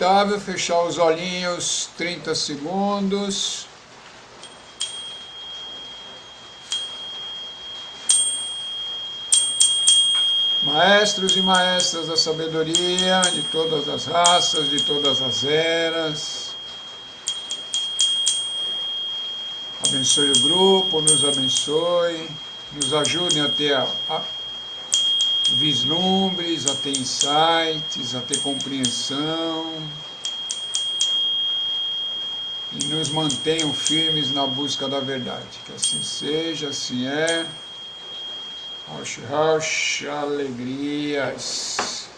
Confortável, fechar os olhinhos 30 segundos. Maestros e maestras da sabedoria, de todas as raças, de todas as eras. Abençoe o grupo, nos abençoe, nos ajudem a ter vislumbres, a ter insights, a ter compreensão. E nos mantenham firmes na busca da verdade. Que assim seja, assim é. Rosh, rosh, alegrias.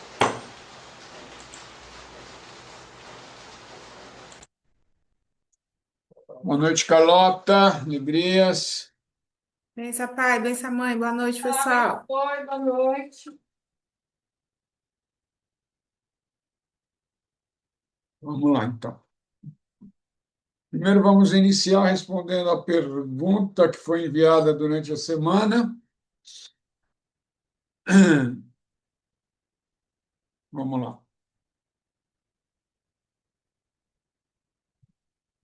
Boa noite, Carlota, alegrias. Benção, pai, benção, mãe. Boa noite, pessoal. Oi, boa noite. Vamos lá, então. Primeiro vamos iniciar respondendo a pergunta que foi enviada durante a semana. Vamos lá.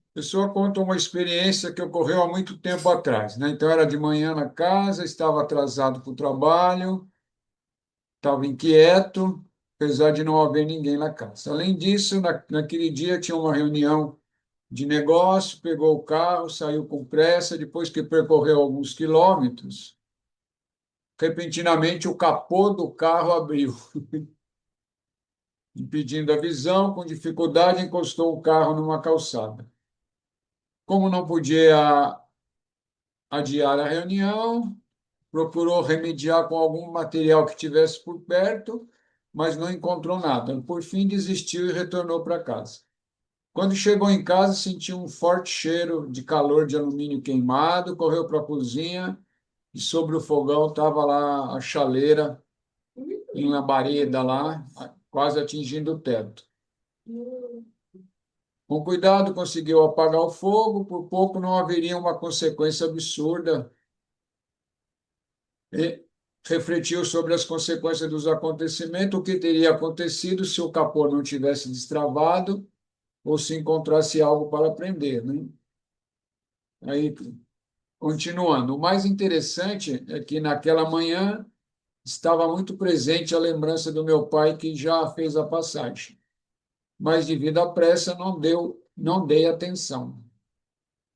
A pessoa conta uma experiência que ocorreu há muito tempo atrás, né? Então, era de manhã na casa, estava atrasado para o trabalho, estava inquieto, apesar de não haver ninguém na casa. Além disso, naquele dia tinha uma reunião de negócio, pegou o carro, saiu com pressa, depois que percorreu alguns quilômetros, repentinamente o capô do carro abriu, impedindo a visão, com dificuldade encostou o carro numa calçada. Como não podia adiar a reunião, procurou remediar com algum material que tivesse por perto, mas não encontrou nada. Por fim, desistiu e retornou para casa. Quando chegou em casa, sentiu um forte cheiro de calor de alumínio queimado, correu para a cozinha e sobre o fogão estava lá a chaleira em labareda lá, quase atingindo o teto. Com cuidado, conseguiu apagar o fogo, por pouco não haveria uma consequência absurda. E refletiu sobre as consequências dos acontecimentos, o que teria acontecido se o capô não tivesse destravado ou se encontrasse algo para prender, né? Aí, continuando, o mais interessante é que naquela manhã estava muito presente a lembrança do meu pai que já fez a passagem, mas devido à pressa não dei atenção.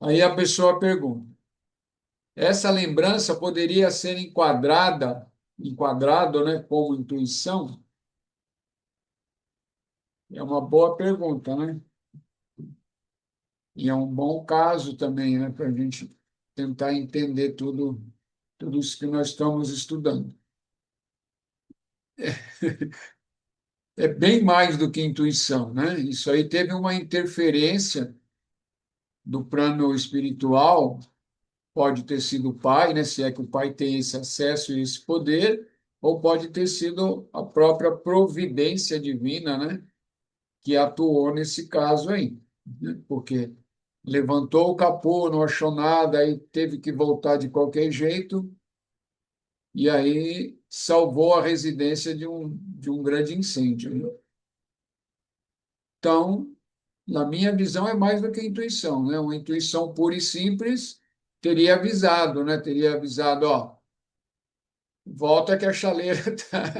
Aí a pessoa pergunta: essa lembrança poderia ser enquadrado, né, como intuição? É uma boa pergunta, né? E é um bom caso também, né, para a gente tentar entender tudo isso que nós estamos estudando. É bem mais do que intuição, né? Isso aí teve uma interferência do plano espiritual, pode ter sido o pai, né? Se é que o pai tem esse acesso e esse poder, ou pode ter sido a própria providência divina, né? Que atuou nesse caso aí, né? Porque levantou o capô, não achou nada, aí teve que voltar de qualquer jeito, e aí salvou a residência de um grande incêndio, né? Então, na minha visão, é mais do que intuição, né? Uma intuição pura e simples teria avisado, né? Teria avisado, ó, volta que a chaleira tá,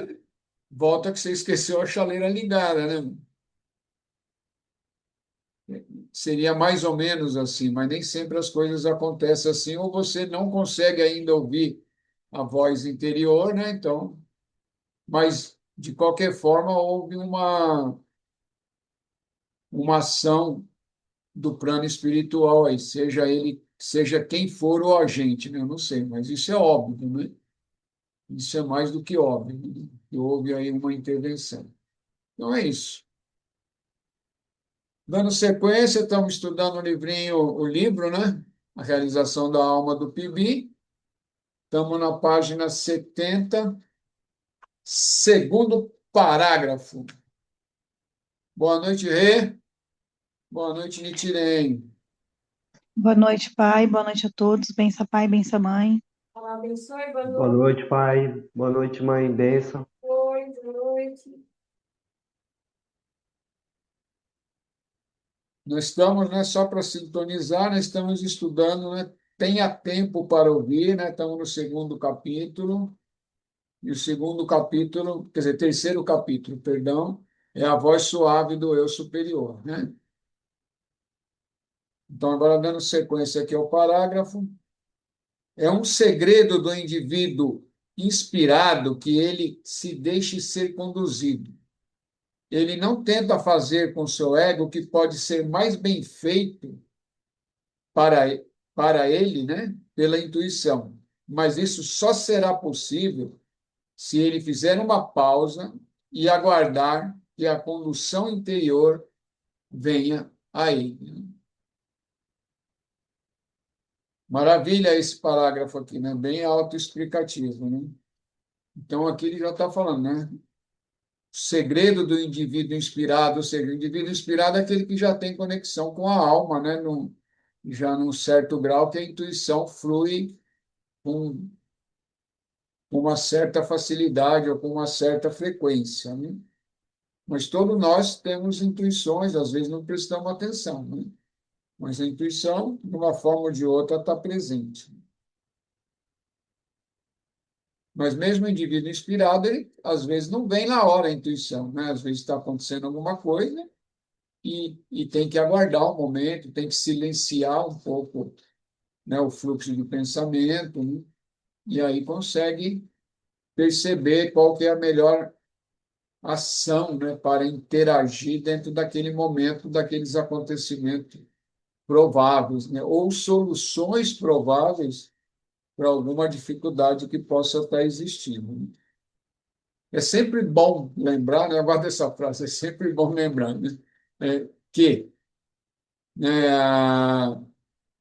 volta que você esqueceu a chaleira ligada, né? Seria mais ou menos assim, mas nem sempre as coisas acontecem assim, ou você não consegue ainda ouvir a voz interior, né? Então, mas de qualquer forma houve uma ação do plano espiritual aí, seja quem for o agente, né? Eu não sei, mas isso é óbvio, né? Isso é mais do que óbvio, né? Que houve aí uma intervenção. Então é isso. Dando sequência, estamos estudando o livro, né? A realização da alma do Pibi. Estamos na página 70, segundo parágrafo. Boa noite, Rê. Boa noite, Nitirem. Boa noite, pai. Boa noite a todos. Bença, pai, bença, mãe. Olá, abençoe, boa Boa noite. noite, pai. Boa noite, mãe. Bênção. Oi, boa noite. Nós estamos, né, só para sintonizar, nós estamos estudando, né, tenha tempo para ouvir, né, estamos no segundo capítulo, e o segundo capítulo, quer dizer, terceiro capítulo, perdão, é a voz suave do eu superior, né? Então, agora dando sequência aqui ao parágrafo, é um segredo do indivíduo inspirado que ele se deixe ser conduzido. Ele não tenta fazer com seu ego o que pode ser mais bem feito para, para ele, né, pela intuição. Mas isso só será possível se ele fizer uma pausa e aguardar que a condução interior venha a ele. Maravilha esse parágrafo aqui, né? Bem autoexplicativo, né? Então, aqui ele já está falando, né? O segredo do indivíduo inspirado, ou seja, o indivíduo inspirado é aquele que já tem conexão com a alma, né? Já num certo grau que a intuição flui com uma certa facilidade ou com uma certa frequência, né? Mas todos nós temos intuições, às vezes não prestamos atenção, né? Mas a intuição, de uma forma ou de outra, está presente. Mas mesmo o indivíduo inspirado, ele às vezes não vem na hora a intuição, né? Às vezes está acontecendo alguma coisa e tem que aguardar um momento, tem que silenciar um pouco, né, o fluxo de pensamento, né? E aí consegue perceber qual que é a melhor ação, né, para interagir dentro daquele momento, daqueles acontecimentos prováveis, né, ou soluções prováveis para alguma dificuldade que possa estar existindo. É sempre bom lembrar, né, eu gosto dessa frase, é sempre bom lembrar, né, que é,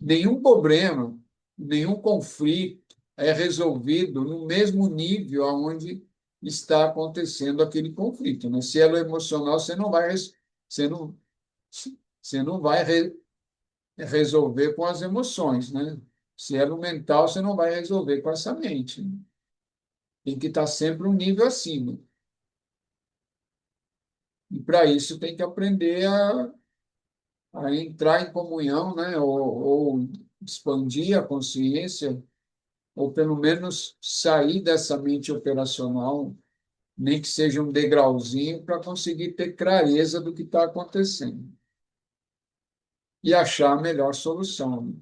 nenhum problema, nenhum conflito é resolvido no mesmo nível aonde está acontecendo aquele conflito, né? Se é no emocional, você não, você não vai resolver com as emoções, né? Se é no mental, você não vai resolver com essa mente, né? Tem que estar sempre um nível acima. E para isso tem que aprender a entrar em comunhão, né? Ou expandir a consciência, ou pelo menos sair dessa mente operacional, nem que seja um degrauzinho, para conseguir ter clareza do que está acontecendo e achar a melhor solução.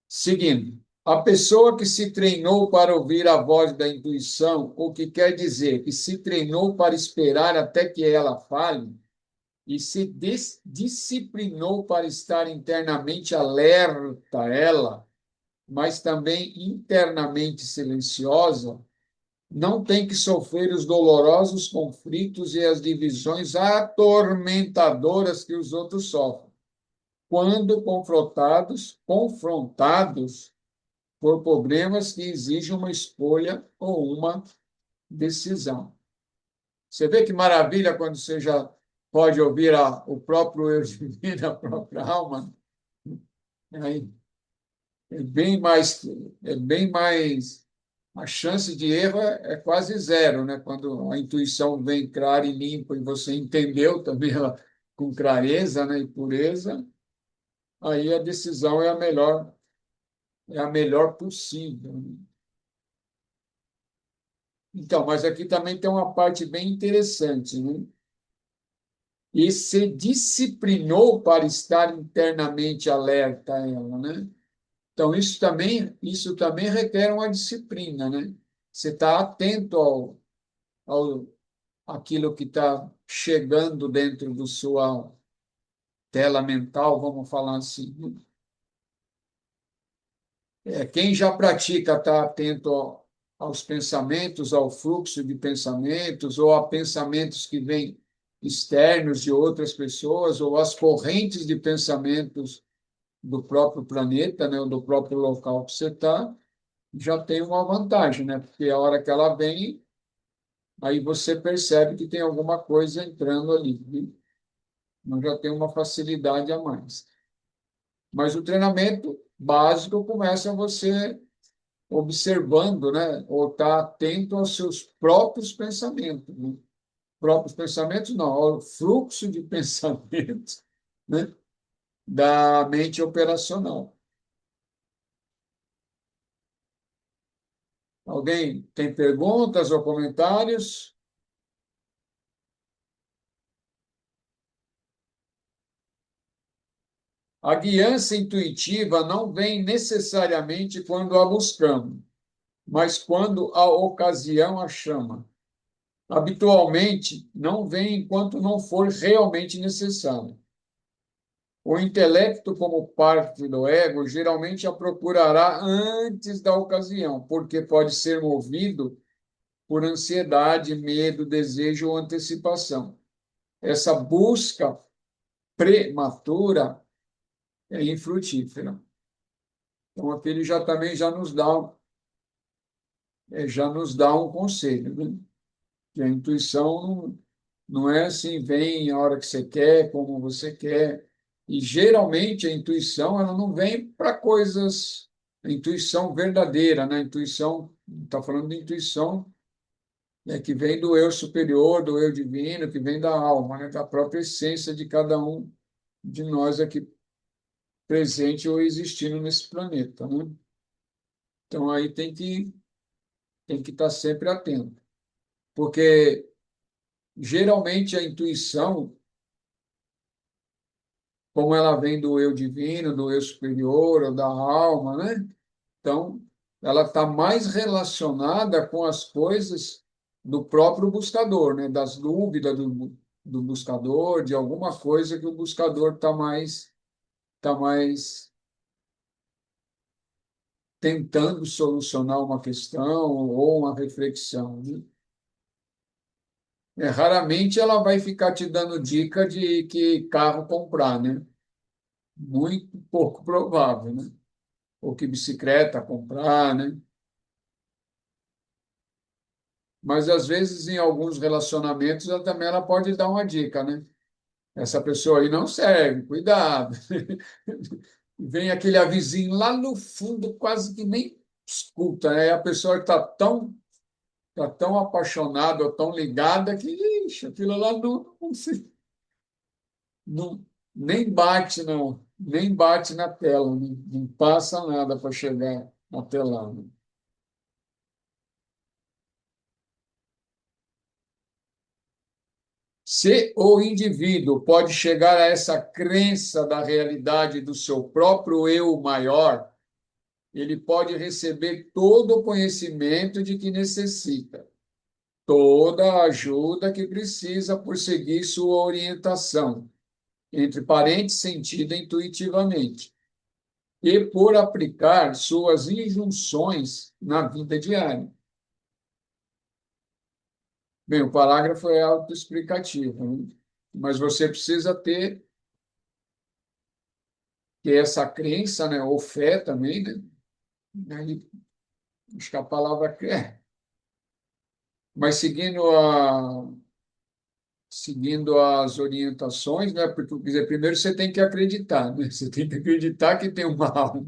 Seguindo, a pessoa que se treinou para ouvir a voz da intuição, o que quer dizer que se treinou para esperar até que ela fale, e se disciplinou para estar internamente alerta a ela, mas também internamente silenciosa, não tem que sofrer os dolorosos conflitos e as divisões atormentadoras que os outros sofrem, quando confrontados por problemas que exigem uma escolha ou uma decisão. Você vê que maravilha quando você já pode ouvir o próprio eu divino, a própria alma. Aí é bem mais, a chance de erro é quase zero, né? Quando a intuição vem clara e limpa e você entendeu também ela com clareza, né, e pureza, aí a decisão é a melhor possível, né? Então, mas aqui também tem uma parte bem interessante, né? E se disciplinou para estar internamente alerta a ela, né? Então, isso também requer uma disciplina, né? Você está atento ao aquilo que está chegando dentro da sua tela mental, vamos falar assim. Quem já pratica está atento aos pensamentos, ao fluxo de pensamentos, ou a pensamentos que vêm externos de outras pessoas, ou as correntes de pensamentos do próprio planeta, né, ou do próprio local que você está, já tem uma vantagem, né? Porque a hora que ela vem, aí você percebe que tem alguma coisa entrando ali, viu? Então já tem uma facilidade a mais. Mas o treinamento básico começa você observando, né? Ou estar atento aos seus próprios pensamentos, né? próprios pensamentos, não, ao fluxo de pensamentos, né, da mente operacional. Alguém tem perguntas ou comentários? A guiança intuitiva não vem necessariamente quando a buscamos, mas quando a ocasião a chama. Habitualmente, não vem enquanto não for realmente necessário. O intelecto, como parte do ego, geralmente a procurará antes da ocasião, porque pode ser movido por ansiedade, medo, desejo ou antecipação. Essa busca prematura é infrutífera. Então, aquele já também já nos dá um conselho, né? Que a intuição não é assim, vem a hora que você quer, como você quer. E geralmente a intuição ela não vem para coisas, a intuição verdadeira, né? A intuição, está falando de intuição, né, que vem do eu superior, do eu divino, que vem da alma, né, da própria essência de cada um de nós aqui presente ou existindo nesse planeta, né? Então aí tem que estar sempre atento, porque geralmente a intuição, como ela vem do eu divino, do eu superior, ou da alma, né? Então, ela está mais relacionada com as coisas do próprio buscador, né? Das dúvidas do buscador, de alguma coisa que o buscador tá mais tentando solucionar uma questão ou uma reflexão, né? Raramente ela vai ficar te dando dica de que carro comprar, né? Muito pouco provável, né? Ou que bicicleta comprar, né? Mas às vezes em alguns relacionamentos ela pode dar uma dica, né? Essa pessoa aí não serve, cuidado. Vem aquele avisinho lá no fundo, quase que nem escuta, né? A pessoa está tão apaixonada ou tão ligada que, ixi, aquilo lá não, nem bate na tela, né? Não passa nada para chegar até lá, né? Se o indivíduo pode chegar a essa crença da realidade do seu próprio eu maior, ele pode receber todo o conhecimento de que necessita, toda a ajuda que precisa por seguir sua orientação, entre parênteses, sentida intuitivamente, e por aplicar suas injunções na vida diária. Bem, o parágrafo é autoexplicativo, né? Mas você precisa ter essa crença, né, ou fé também, né? Aí, acho que a palavra é, mas seguindo as orientações, né? Porque, quer dizer, primeiro você tem que acreditar, né? Você tem que acreditar que tem uma alma.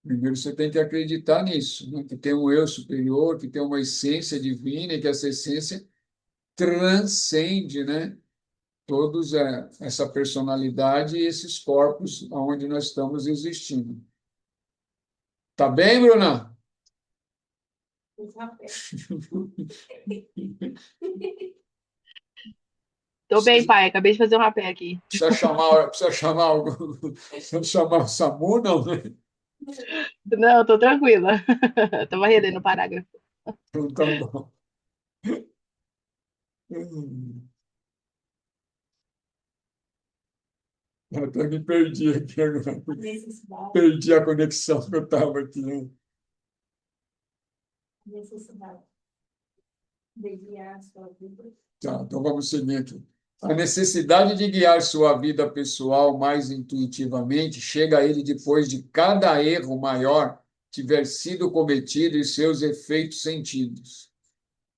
Primeiro você tem que acreditar nisso, né? Que tem um eu superior, que tem uma essência divina e que essa essência transcende, né? Todos essa personalidade e esses corpos onde nós estamos existindo. Tá bem, Bruna? Tô bem, pai. Acabei de fazer um rapé aqui. Precisa chamar o SAMU, não, né? Não, tô tranquila. Tava relendo o parágrafo. Então tá bom. Eu até me perdi aqui agora. Necessidade, Perdi a conexão que eu estava aqui, né? necessidade de guiar a sua vida. Tá, então vamos seguir aqui. A necessidade de guiar sua vida pessoal mais intuitivamente chega a ele depois de cada erro maior tiver sido cometido e seus efeitos sentidos.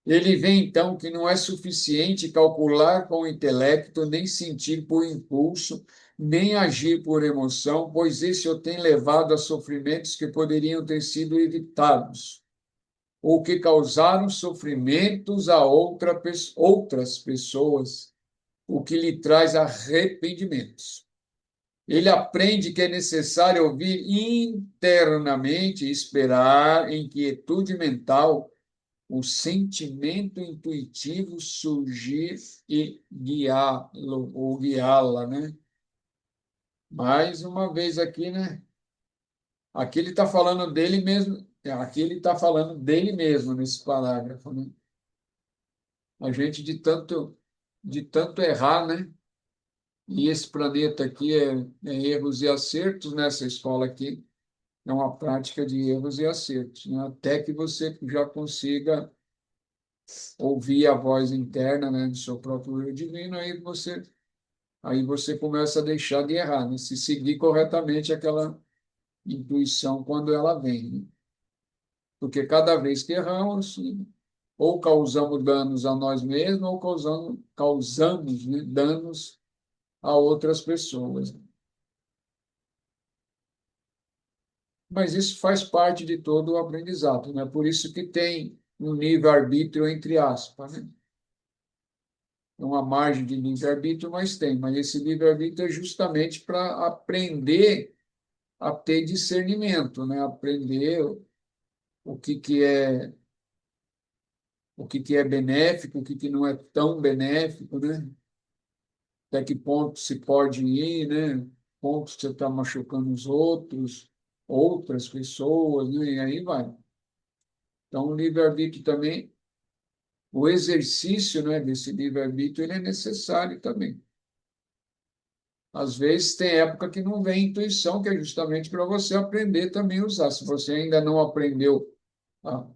Ele vê então que não é suficiente calcular com o intelecto, nem sentir por impulso, nem agir por emoção, pois isso o tem levado a sofrimentos que poderiam ter sido evitados. ou que causaram sofrimentos a outras pessoas, o que lhe traz arrependimentos. Ele aprende que é necessário ouvir internamente e esperar em quietude mental o sentimento intuitivo surgir e guiá-lo ou guiá-la, né? Mais uma vez aqui, né? Aqui ele está falando dele mesmo, aqui ele está falando dele mesmo nesse parágrafo, né? A gente de tanto errar, né? E esse planeta aqui é erros e acertos, nessa escola aqui é uma prática de erros e acertos, né? Até que você já consiga ouvir a voz interna, né, do seu próprio eu divino, aí você começa a deixar de errar, né? Se seguir corretamente aquela intuição quando ela vem, né? Porque cada vez que erramos, ou causamos danos a nós mesmos, ou causamos, né, danos a outras pessoas. Mas isso faz parte de todo o aprendizado, né? Por isso que tem um livre-arbítrio entre aspas, né? É uma margem de livre-arbítrio, mas tem. Mas esse livre-arbítrio é justamente para aprender a ter discernimento, né? Aprender o que que é benéfico, o que que não é tão benéfico, né? Até que ponto se pode ir, né? Ponto você está machucando os outros, outras pessoas, né? E aí vai. Então, o livre-arbítrio também, o exercício, né, desse livre-arbítrio, ele é necessário também. Às vezes tem época que não vem intuição, que é justamente para você aprender também a usar. Se você ainda não aprendeu a,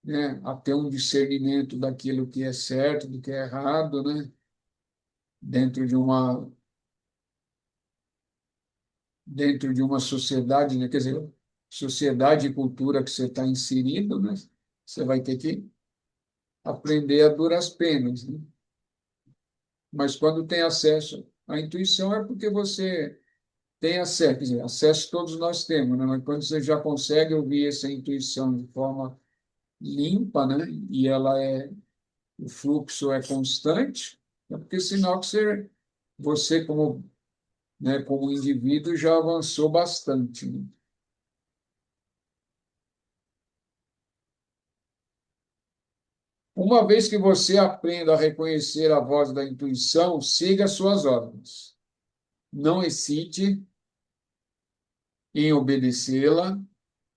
né, a ter um discernimento daquilo que é certo, do que é errado, né, dentro de uma sociedade, né, quer dizer, sociedade e cultura que você está inserido, né, você vai ter que aprender a duras penas, né? Mas quando tem acesso à intuição é porque você tem acesso, quer dizer, acesso todos nós temos, né? Mas quando você já consegue ouvir essa intuição de forma limpa, né? E o fluxo é constante, é porque sinal que você como, né, como indivíduo já avançou bastante, né? Uma vez que você aprenda a reconhecer a voz da intuição, siga suas ordens. Não hesite em obedecê-la,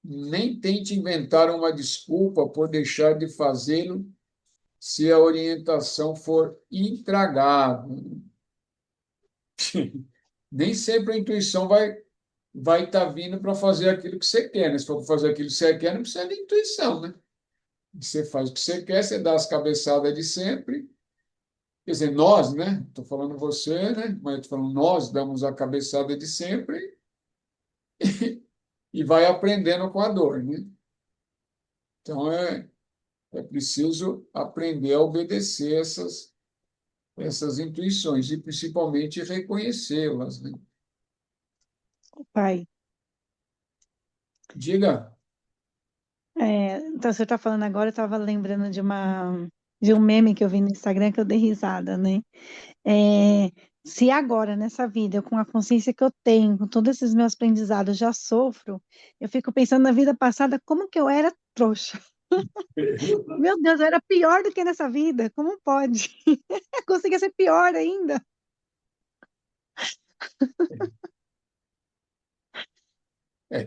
nem tente inventar uma desculpa por deixar de fazê-lo se a orientação for intragável. Nem sempre a intuição vai estar vindo para fazer aquilo que você quer, né? Se for fazer aquilo que você quer, não precisa de intuição, né? Você faz o que você quer, você dá as cabeçadas de sempre. Quer dizer, nós, né? Estou falando você, né? Mas estou falando nós damos a cabeçada de sempre e vai aprendendo com a dor, né? Então, é preciso aprender a obedecer essas intuições e principalmente reconhecê-las, né? Pai. Diga. Então, você está falando agora, eu estava lembrando de um meme que eu vi no Instagram que eu dei risada, né? É, se agora, nessa vida, com a consciência que eu tenho, com todos esses meus aprendizados, já sofro, eu fico pensando na vida passada, como que eu era trouxa. Meu Deus, eu era pior do que nessa vida. Como pode? Eu conseguia ser pior ainda.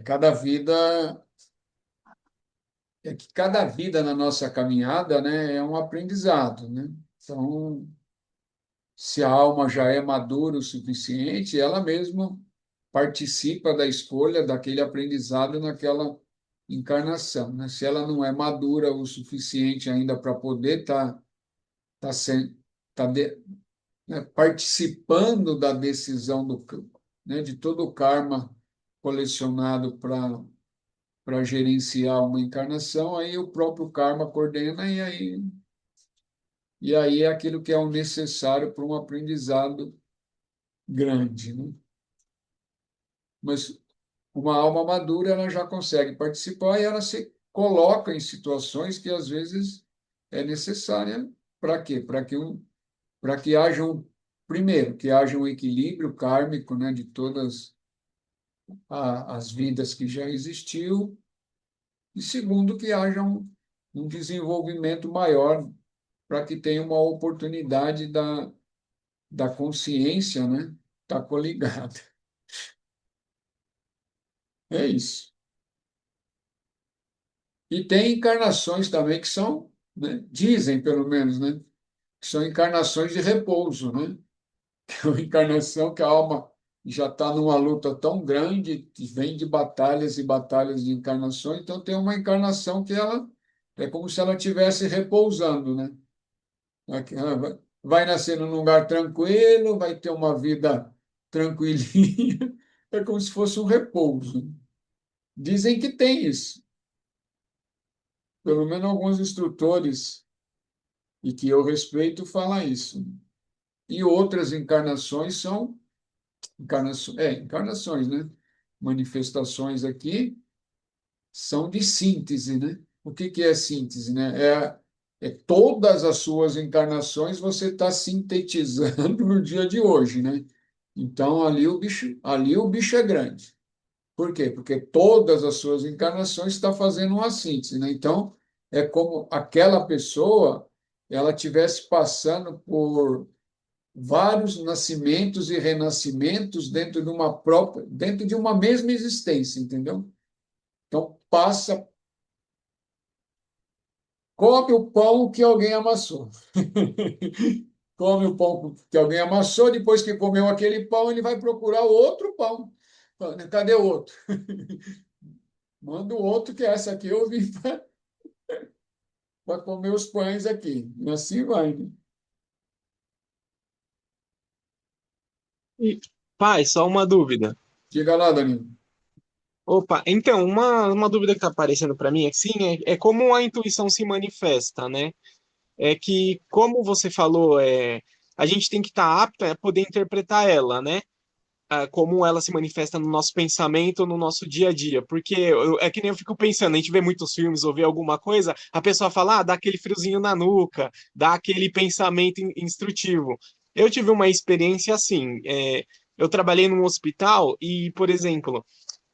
Cada vida que cada vida na nossa caminhada, né, é um aprendizado, né? Então, se a alma já é madura o suficiente, ela mesma participa da escolha daquele aprendizado naquela encarnação, né? Se ela não é madura o suficiente ainda para poder tá, sen- tá né, participando da decisão né, de todo o karma colecionado para gerenciar uma encarnação, aí o próprio karma coordena e aí é aquilo que é o necessário para um aprendizado grande, né? Mas uma alma madura ela já consegue participar e ela coloca em situações que às vezes é necessária. Para quê? Para que haja primeiro, que haja um equilíbrio kármico, né, de todas as vidas que já existiu, e segundo, que haja um desenvolvimento maior para que tenha uma oportunidade da consciência, né, estar coligada. É isso. E tem encarnações também que são, né, dizem pelo menos, né, que são encarnações de repouso, né? É uma encarnação que a alma já está numa luta tão grande, que vem de batalhas e batalhas de encarnações, então tem uma encarnação que ela é como se ela estivesse repousando, né? Ela vai nascer num lugar tranquilo, vai ter uma vida tranquilinha, é como se fosse um repouso. Dizem que tem isso, pelo menos alguns instrutores, e que eu respeito, falam isso. E outras encarnações são encarnações, né? Manifestações aqui são de síntese, né? O que que é síntese, né? É todas as suas encarnações você está sintetizando no dia de hoje, né? Então ali o bicho é grande. Por quê? Porque todas as suas encarnações está fazendo uma síntese, né? Então é como aquela pessoa ela tivesse passando por vários nascimentos e renascimentos dentro de uma mesma existência, entendeu? Então passa, come o pão que alguém amassou. Come o pão que alguém amassou, depois que comeu aquele pão, ele vai procurar outro pão. Cadê o outro? Manda o outro, que essa aqui eu vim para comer os pães aqui. E assim vai, né? E, pai, só uma dúvida. Diga lá, Danilo. Opa, então, uma dúvida que está aparecendo para mim assim, é como a intuição se manifesta, né? É que, como você falou, a gente tem que estar apto a poder interpretar ela, né? Como ela se manifesta no nosso pensamento, no nosso dia a dia. Porque é que nem eu fico pensando, a gente vê muitos filmes ou vê alguma coisa, a pessoa fala, dá aquele friozinho na nuca, dá aquele pensamento instrutivo. Eu tive uma experiência assim, eu trabalhei num hospital e, por exemplo,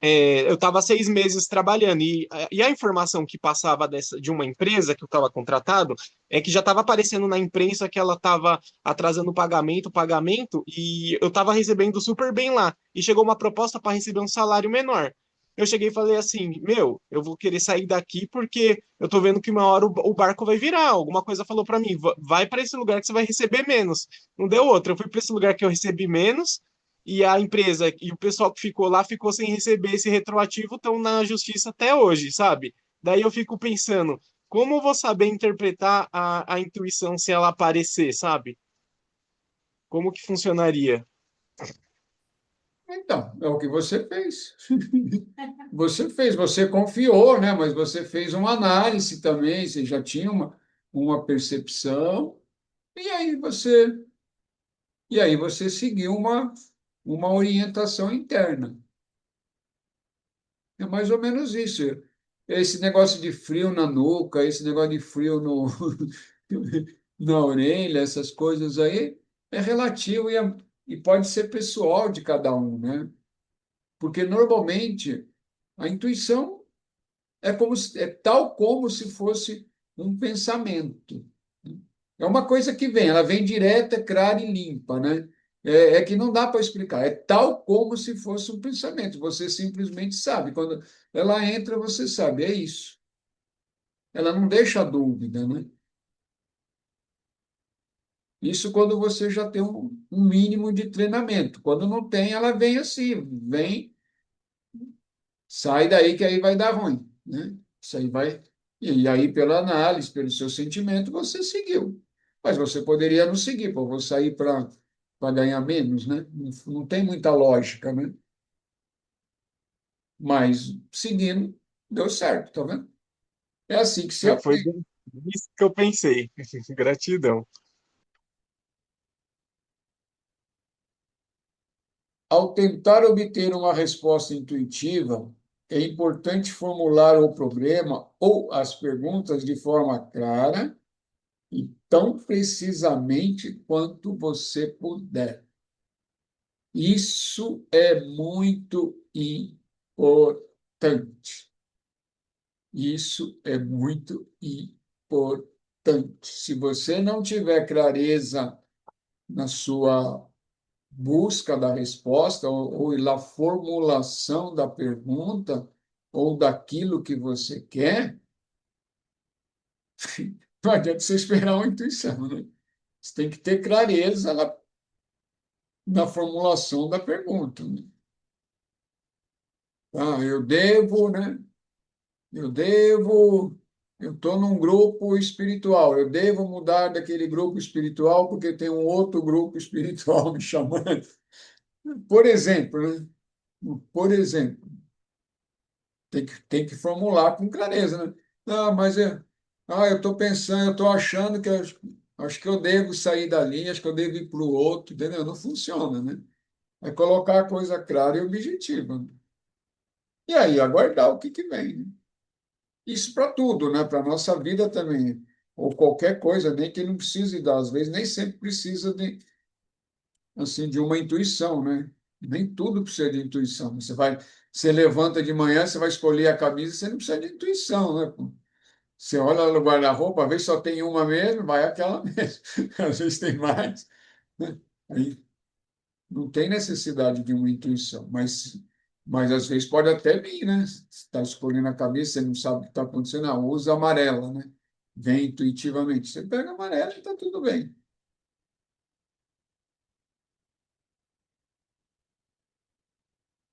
eu estava 6 meses trabalhando e a informação que passava de uma empresa que eu estava contratado é que já estava aparecendo na imprensa que ela estava atrasando o pagamento, e eu estava recebendo super bem lá. E chegou uma proposta para receber um salário menor. Eu cheguei e falei assim, meu, eu vou querer sair daqui porque eu tô vendo que uma hora o barco vai virar. Alguma coisa falou para mim, vai para esse lugar que você vai receber menos. Não deu outra. Eu fui para esse lugar que eu recebi menos e a empresa e o pessoal que ficou lá ficou sem receber esse retroativo, estão na justiça até hoje, sabe? Daí eu fico pensando, como eu vou saber interpretar a intuição se ela aparecer, sabe? Como que funcionaria? Então, é o que você fez. Você fez, você confiou, né? Mas você fez uma análise também, você já tinha uma percepção, e aí você seguiu uma orientação interna. É mais ou menos isso. Esse negócio de frio na nuca, esse negócio de frio na orelha, essas coisas aí, é relativo e pode ser pessoal de cada um, né? Porque normalmente a intuição é tal como se fosse um pensamento. É uma coisa que vem, ela vem direta, clara e limpa, né? É que não dá para explicar. É tal como se fosse um pensamento. Você simplesmente sabe. Quando ela entra, você sabe. É isso. Ela não deixa dúvida, né? Isso quando você já tem um mínimo de treinamento. Quando não tem, ela vem assim, vem, sai daí que aí vai dar ruim, né? Isso aí vai. E aí, pela análise, pelo seu sentimento, você seguiu. Mas você poderia não seguir, pô, vou sair para ganhar menos, né? Não tem muita lógica, né? Mas seguindo, deu certo, tá vendo? É assim que se Foi aprende. bem isso que eu pensei. Gratidão. Ao tentar obter uma resposta intuitiva, é importante formular o problema ou as perguntas de forma clara e tão precisamente quanto você puder. Isso é muito importante. Isso é muito importante. Se você não tiver clareza na sua busca da resposta ou na formulação da pergunta ou daquilo que você quer, não adianta você esperar uma intuição, né? Você tem que ter clareza na formulação da pergunta, né? Ah, eu devo, né? Eu estou num grupo espiritual, eu devo mudar daquele grupo espiritual porque tem um outro grupo espiritual me chamando. Por exemplo, né? Por exemplo, tem que formular com clareza, né? Ah, eu estou pensando, eu estou achando que acho que eu devo sair dali, acho que eu devo ir para o outro, entendeu? Não funciona, né? É colocar a coisa clara e objetiva, né? E aí, aguardar o que vem, né? Isso para tudo, né? Para a nossa vida também. Ou qualquer coisa, nem que não precise dar. Às vezes, nem sempre precisa de uma intuição, né? Nem tudo precisa de intuição. Você levanta de manhã, você vai escolher a camisa, você não precisa de intuição, né? Pô? Você olha no guarda-roupa, às vezes só tem uma mesmo, vai aquela mesmo. Às vezes tem mais, né? Aí não tem necessidade de uma intuição, mas às vezes pode até vir, né? Você está escolhendo a cabeça, você não sabe o que está acontecendo, usa amarela, né? Vem intuitivamente. Você pega a amarela e está tudo bem.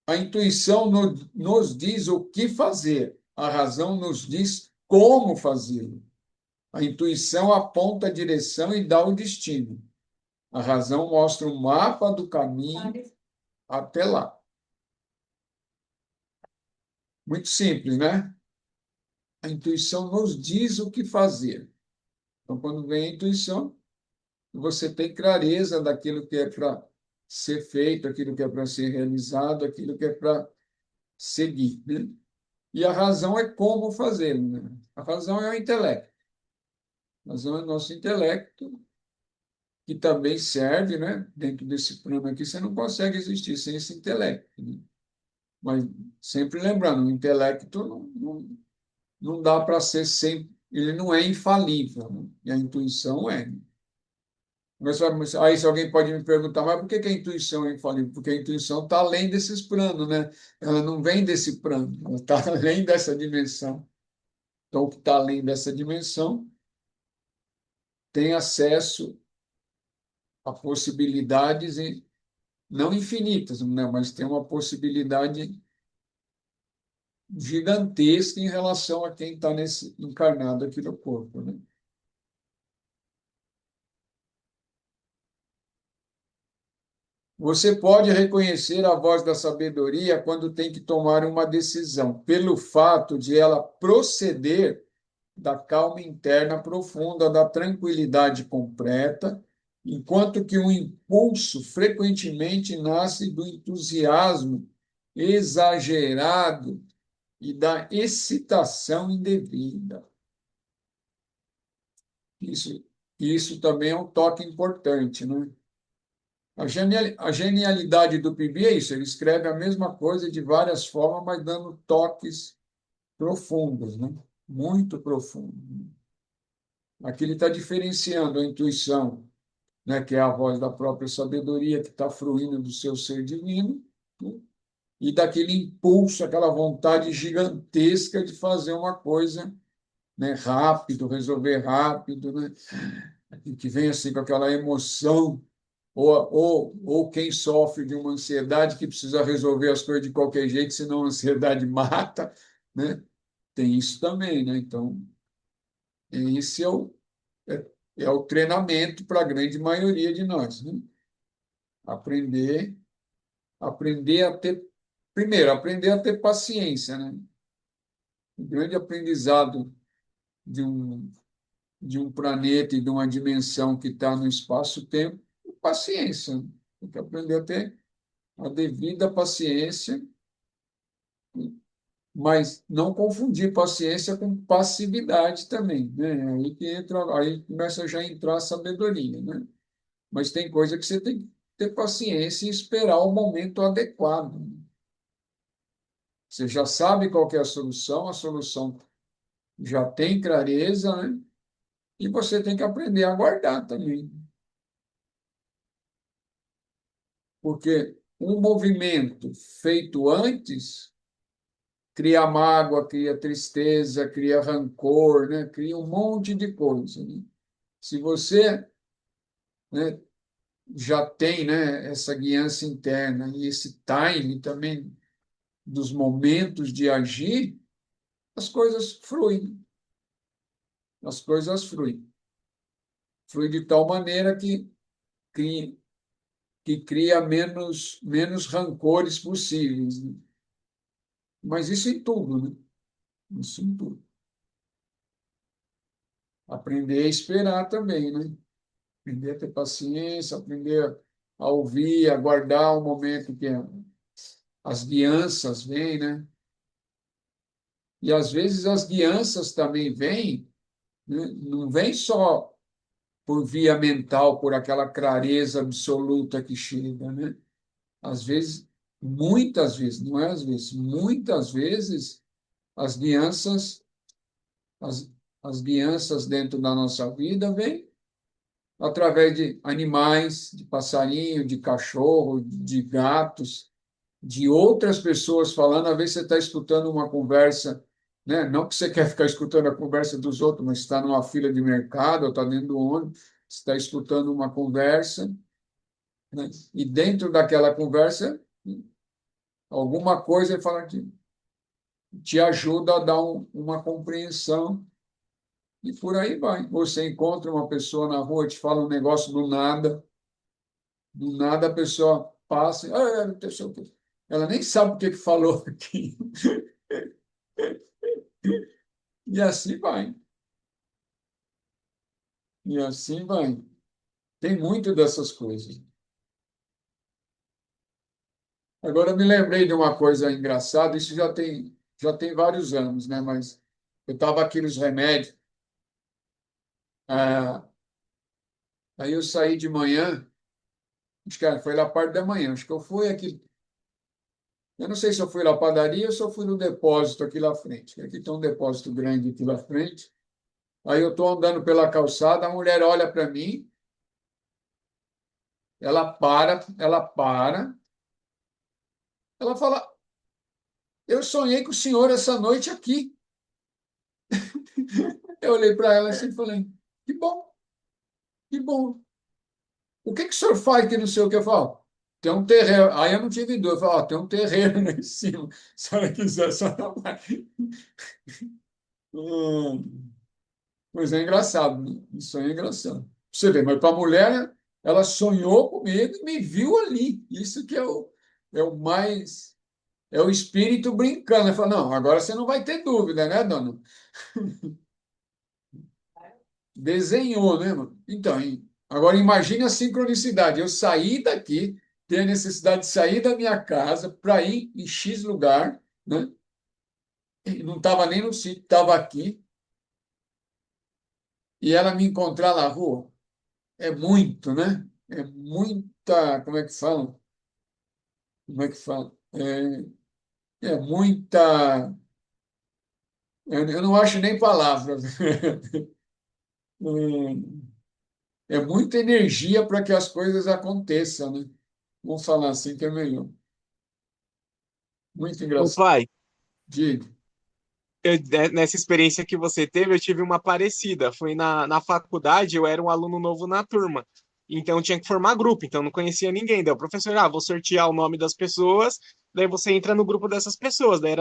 A intuição nos diz o que fazer, a razão nos diz como fazê-lo. A intuição aponta a direção e dá o destino. A razão mostra o mapa do caminho até lá. Muito simples, né? A intuição nos diz o que fazer. Então, quando vem a intuição, você tem clareza daquilo que é para ser feito, aquilo que é para ser realizado, aquilo que é para seguir, né? E a razão é como fazê-lo, né? A razão é o intelecto. A razão é o nosso intelecto, que também serve, né? Dentro desse plano aqui, você não consegue existir sem esse intelecto, né? Mas sempre lembrando, o intelecto não dá para ser sempre, ele não é infalível, né? E a intuição é. Aí, se alguém pode me perguntar, mas por que a intuição é infalível? Porque a intuição está além desses planos, né? Ela não vem desse plano, ela está além dessa dimensão. Então, o que está além dessa dimensão tem acesso a possibilidades, não infinitas, né? Mas tem uma possibilidade gigantesca em relação a quem está encarnado aqui no corpo, né? Você pode reconhecer a voz da sabedoria quando tem que tomar uma decisão, pelo fato de ela proceder da calma interna profunda, da tranquilidade completa, enquanto que o impulso frequentemente nasce do entusiasmo exagerado e da excitação indevida. Isso, isso também é um toque importante, né? A genialidade do Pibi é isso, ele escreve a mesma coisa de várias formas, mas dando toques profundos, né? Muito profundos. Aqui ele está diferenciando a intuição, né, que é a voz da própria sabedoria que está fluindo do seu ser divino, né, e daquele impulso, aquela vontade gigantesca de fazer uma coisa, né, rápido, resolver rápido, né, e que vem assim com aquela emoção, ou quem sofre de uma ansiedade que precisa resolver as coisas de qualquer jeito, senão a ansiedade mata, né? Tem isso também, né? Então, esse é, é o treinamento para a grande maioria de nós, né? Aprender, aprender a ter, primeiro, aprender a ter paciência, né? O grande aprendizado de um planeta e de uma dimensão que está no espaço-tempo, é paciência. Tem que aprender a ter a devida paciência mas não confundir paciência com passividade também, né? Aí que entra, aí começa já a entrar a sabedoria, né? Mas tem coisa que você tem que ter paciência e esperar o momento adequado. Você já sabe qual que é a solução já tem clareza, né? E você tem que aprender a guardar também. Porque um movimento feito antes cria mágoa, cria tristeza, cria rancor, né? Cria um monte de coisa, né? Se você, né, já tem, né, essa guiança interna e esse time também dos momentos de agir, as coisas fluem. As coisas fluem. Flui de tal maneira cria, que cria menos rancores possíveis, né? Mas isso em tudo, né? Isso em tudo. Aprender a esperar também, né? Aprender a ter paciência, aprender a ouvir, a guardar o momento que as guianças vêm, né? E às vezes as guianças também vêm, né? Não vem só por via mental, por aquela clareza absoluta que chega, né? Às vezes, muitas vezes, não é às vezes, muitas vezes as guianças, as, as guianças dentro da nossa vida vêm através de animais, de passarinho, de cachorro, de gatos, de outras pessoas falando. Às vezes você está escutando uma conversa, né? Não que você quer ficar escutando a conversa dos outros, mas está numa fila de mercado ou está dentro do ônibus, está escutando uma conversa, né? E dentro daquela conversa, alguma coisa fala que te ajuda a dar uma compreensão e por aí vai. Você encontra uma pessoa na rua, te fala um negócio do nada a pessoa passa, não sei o quê. Ela nem sabe o que que falou aqui. E assim vai. E assim vai. Tem muito dessas coisas. Agora eu me lembrei de uma coisa engraçada, isso já tem vários anos, né? Mas eu estava aqui nos remédios, ah, aí eu saí de manhã, acho que foi lá parte da manhã, acho que eu fui aqui, eu não sei se eu fui lá à padaria ou se eu fui no depósito aqui lá frente. Aqui tem um depósito grande aqui lá frente. Aí eu estou andando pela calçada, a mulher olha para mim, ela fala, eu sonhei com o senhor essa noite aqui. Eu olhei para ela assim e falei, que bom, que bom. O que que o senhor faz que não sei o que eu falo? Tem um terreiro. Aí eu não tive dúvida. Eu falei, tem um terreiro lá em cima. Se ela quiser, só não vai. Hum, Pois é engraçado, né? Isso aí é engraçado. Você vê, mas para a mulher, ela sonhou comigo e me viu ali. Isso que é o mais. É o espírito brincando. Ela fala, não, agora você não vai ter dúvida, né, dona? Desenhou, né, mano? Então, agora imagine a sincronicidade. Eu saí daqui, tenho a necessidade de sair da minha casa para ir em X lugar, né? E não estava nem no sítio, estava aqui, e ela me encontrar na rua. É muito, né? É muita. Como é que fala? Como é que fala? É muita. Eu não acho nem palavras. É muita energia para que as coisas aconteçam, né? Vamos falar assim que é melhor. Muito Ô, engraçado. pai, Diga. nessa experiência que você teve, eu tive uma parecida. Foi na faculdade, eu era um aluno novo na turma. Então, eu tinha que formar grupo, então eu não conhecia ninguém. Daí o professor, vou sortear o nome das pessoas, daí você entra no grupo dessas pessoas. Daí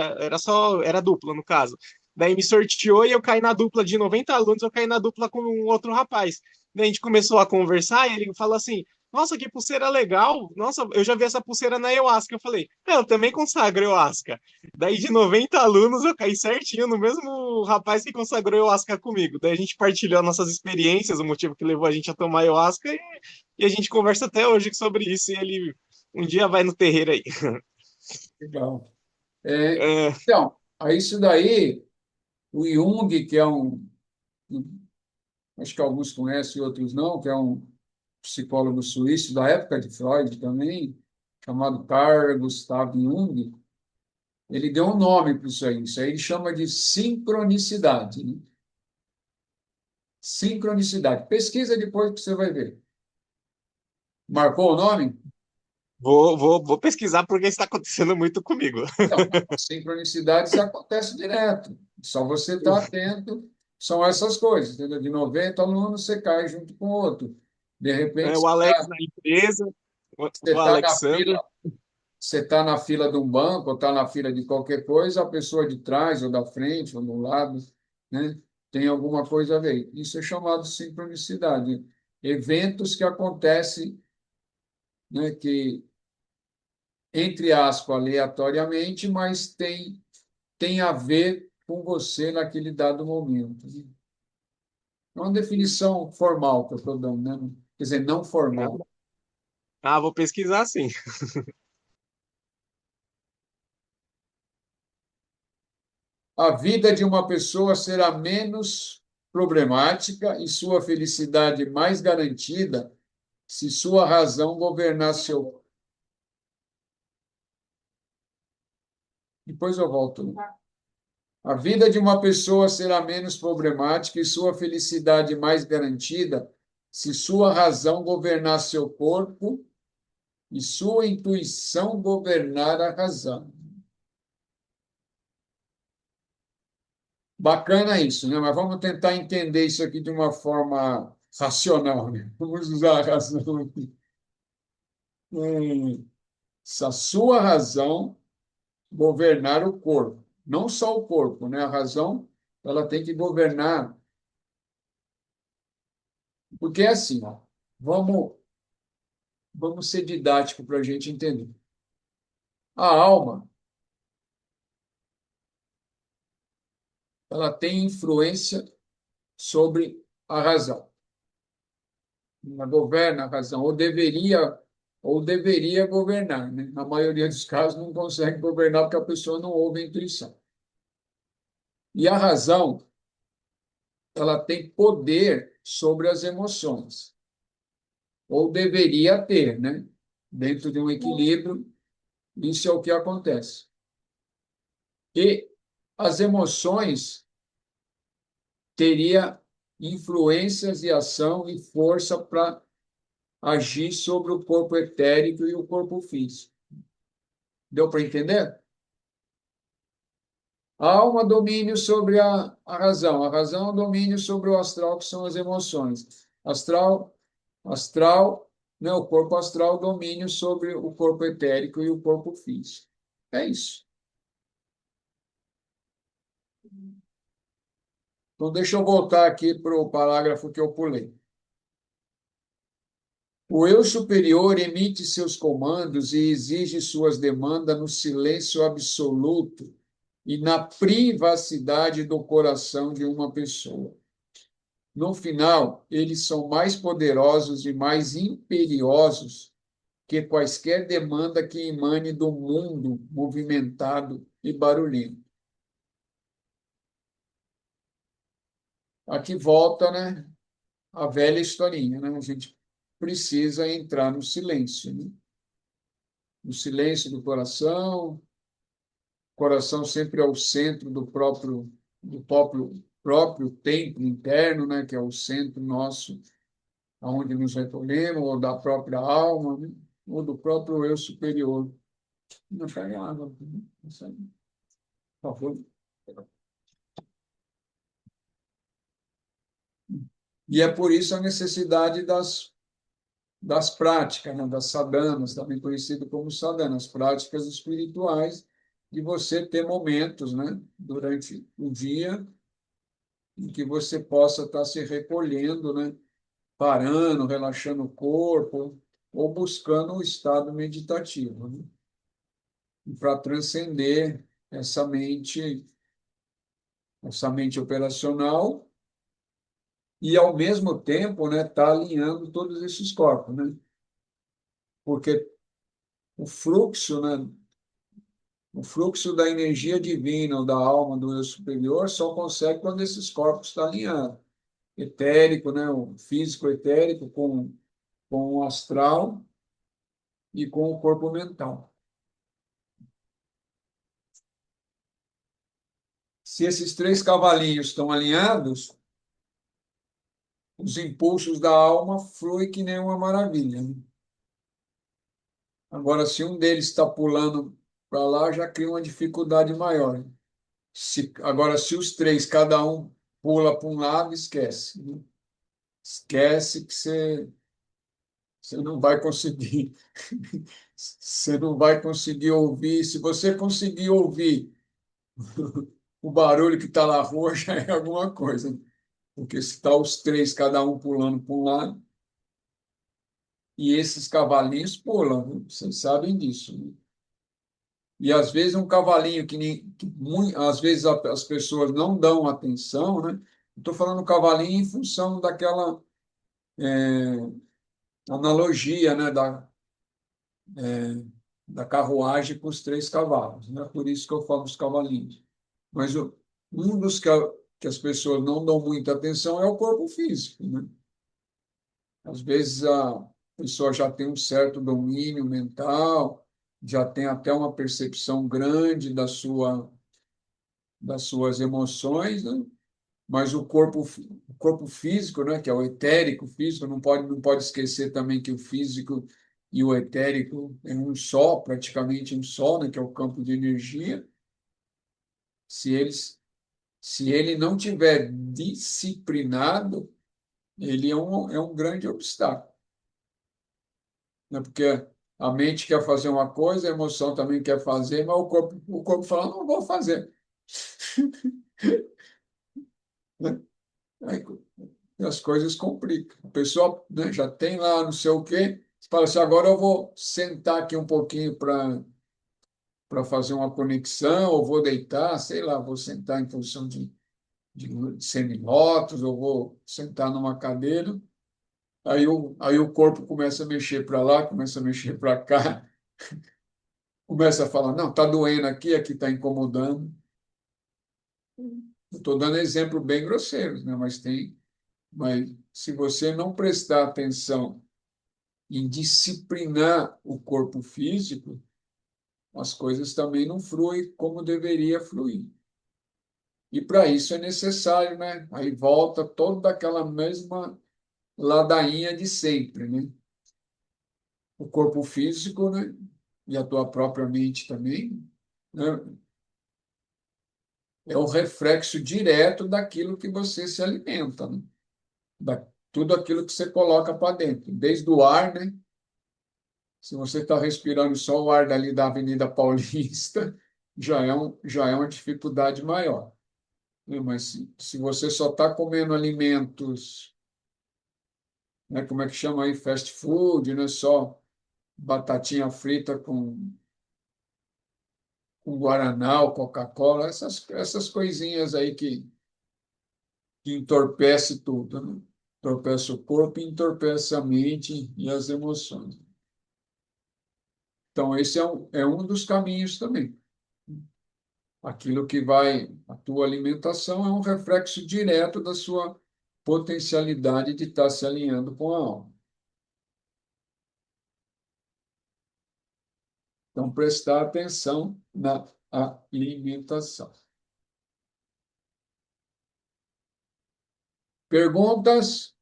era dupla, no caso. Daí me sorteou e eu caí na dupla de 90 alunos, eu caí na dupla com um outro rapaz. Daí a gente começou a conversar e ele falou assim: Nossa, que pulseira legal! Nossa, eu já vi essa pulseira na ayahuasca. Eu falei: Eu também consagro ayahuasca. Daí de 90 alunos eu caí certinho no mesmo rapaz que consagrou ayahuasca comigo. Daí a gente partilhou nossas experiências, o motivo que levou a gente a tomar ayahuasca e a gente conversa até hoje sobre isso. E ele um dia vai no terreiro aí. Legal. É, Então, Aí isso daí, o Jung, que é acho que alguns conhecem, outros não, que é um psicólogo suíço da época de Freud também, chamado Carl Gustav Jung, ele deu um nome para isso aí. Isso aí ele chama de sincronicidade, né? Sincronicidade. Pesquisa depois que você vai ver. Marcou o nome? Vou pesquisar porque está acontecendo muito comigo. Então, sincronicidades acontece direto. Só você estar atento. São essas coisas, entendeu? De 90 alunos, você cai junto com o outro. De repente, É, o Alex na empresa, você o está na Alexandre. fila, você está na fila de um banco, ou está na fila de qualquer coisa, a pessoa de trás, ou da frente, ou do lado, né? Tem alguma coisa a ver. Isso é chamado de sincronicidade. Eventos que acontecem, né, que, entre aspas, aleatoriamente, mas tem a ver com você naquele dado momento. É uma definição formal que eu estou dando, né? Quer dizer, não formal. Ah, vou pesquisar sim. A vida de uma pessoa será menos problemática e sua felicidade mais garantida se sua razão governar seu. Depois eu volto. A vida de uma pessoa será menos problemática e sua felicidade mais garantida se sua razão governar seu corpo e sua intuição governar a razão. Bacana isso, né? Mas vamos tentar entender isso aqui de uma forma racional, né? Vamos usar a razão aqui. Se a sua razão governar o corpo, não só o corpo, né? A razão, ela tem que governar, porque é assim, ó, vamos ser didático para a gente entender. A alma, ela tem influência sobre a razão. Ela governa a razão, ou deveria governar, né? Na maioria dos casos não consegue governar porque a pessoa não ouve a intuição. E a razão, ela tem poder sobre as emoções, ou deveria ter, né? Dentro de um equilíbrio, isso é o que acontece. E as emoções teria influências e ação e força para agir sobre o corpo etérico e o corpo físico. Deu para entender? A alma domínio sobre a razão. A razão domínio sobre o astral, que são as emoções. Astral, né, o corpo astral domínio sobre o corpo etérico e o corpo físico. É isso. Então, deixa eu voltar aqui para o parágrafo que eu pulei. O eu superior emite seus comandos e exige suas demandas no silêncio absoluto e na privacidade do coração de uma pessoa. No final, eles são mais poderosos e mais imperiosos que quaisquer demanda que emane do mundo movimentado e barulhento. Aqui volta, né, a velha historinha, né? A gente precisa entrar no silêncio, né? No silêncio do coração. O coração sempre é o centro do próprio templo interno, né? Que é o centro nosso, onde nos recolhemos, ou da própria alma, né? Ou do próprio eu superior. Não pega água, né? Por favor. E é por isso a necessidade das práticas, né? Das sadhanas, também conhecido como sadhanas, práticas espirituais, de você ter momentos, né? Durante o dia em que você possa estar se recolhendo, né? Parando, relaxando o corpo, ou buscando um estado meditativo, né? Para transcender essa mente operacional e, ao mesmo tempo, né, tá alinhando todos esses corpos, né? Porque o fluxo, né, O fluxo da energia divina ou da alma do eu superior só consegue quando esses corpos estão alinhados. Etérico, né? O físico etérico com o astral e com o corpo mental. Se esses três cavalinhos estão alinhados, os impulsos da alma fluem que nem uma maravilha, né? Agora, se um deles está pulando para lá, já cria uma dificuldade maior. Agora, se os três, cada um pula para um lado, esquece, né? Esquece que você não vai conseguir. Você não vai conseguir ouvir. Se você conseguir ouvir o barulho que está na rua, já é alguma coisa. Porque se está os três, cada um pulando para um lado, e esses cavalinhos pulam, né? Vocês sabem disso, né? E às vezes um cavalinho às vezes as pessoas não dão atenção, né? Estou falando cavalinho em função daquela analogia, né? Da carruagem com os três cavalos, né? Por isso que eu falo dos cavalinhos. Mas um dos que as pessoas não dão muita atenção é o corpo físico, né? Às vezes a pessoa já tem um certo domínio mental, já tem até uma percepção grande das suas emoções, né? Mas o corpo físico, né, que é o etérico físico, não pode esquecer também que o físico e o etérico é um só, praticamente um só, né, que é o campo de energia. Se eles, se ele não tiver disciplinado, ele é um grande obstáculo, né? Porque a mente quer fazer uma coisa, a emoção também quer fazer, mas o corpo fala, não vou fazer. Né? Aí as coisas complicam. A pessoa, né, já tem lá não sei o quê, você fala assim, agora eu vou sentar aqui um pouquinho para fazer uma conexão, ou vou deitar, sei lá, vou sentar em função de semilótus, ou vou sentar numa cadeira. Aí o corpo começa a mexer para lá, começa a mexer para cá, começa a falar, não, está doendo aqui está incomodando. Estou dando exemplo bem grosseiros, né? Mas se você não prestar atenção em disciplinar o corpo físico, as coisas também não fluem como deveria fluir. E para isso é necessário, né? Aí volta toda aquela mesma ladainha de sempre, né? O corpo físico, né? E a tua própria mente também, né? É o reflexo direto daquilo que você se alimenta, né? Tudo aquilo que você coloca para dentro, desde o ar, né? Se você está respirando só o ar dali da Avenida Paulista, já é uma dificuldade maior, né? Mas se você só está comendo alimentos, né, como é que chama aí? Fast food, né? Só batatinha frita com Guaraná ou Coca-Cola, essas coisinhas aí que entorpece tudo, né? Entorpece o corpo e entorpece a mente e as emoções. Então, esse é um dos caminhos também. Aquilo que vai, a tua alimentação é um reflexo direto da sua potencialidade de estar se alinhando com a alma. Então, prestar atenção na alimentação. Perguntas?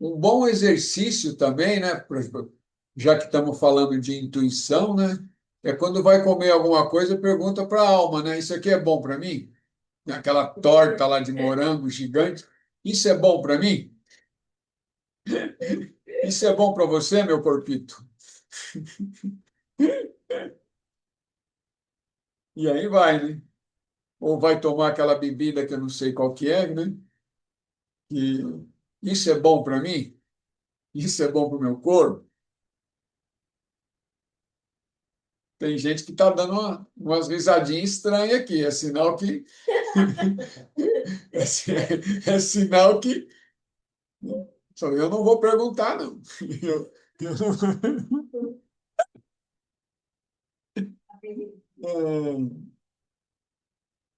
Um bom exercício também, né? Já que estamos falando de intuição, né? É quando vai comer alguma coisa, pergunta para a alma, né? Isso aqui é bom para mim? Aquela torta lá de morango gigante. Isso é bom para mim? Isso é bom para você, meu corpito? E aí vai, né? Ou vai tomar aquela bebida que eu não sei qual que é, né? E isso é bom para mim? Isso é bom para o meu corpo? Tem gente que está dando umas risadinhas estranhas aqui. É sinal que. É sinal que. Eu não vou perguntar, não.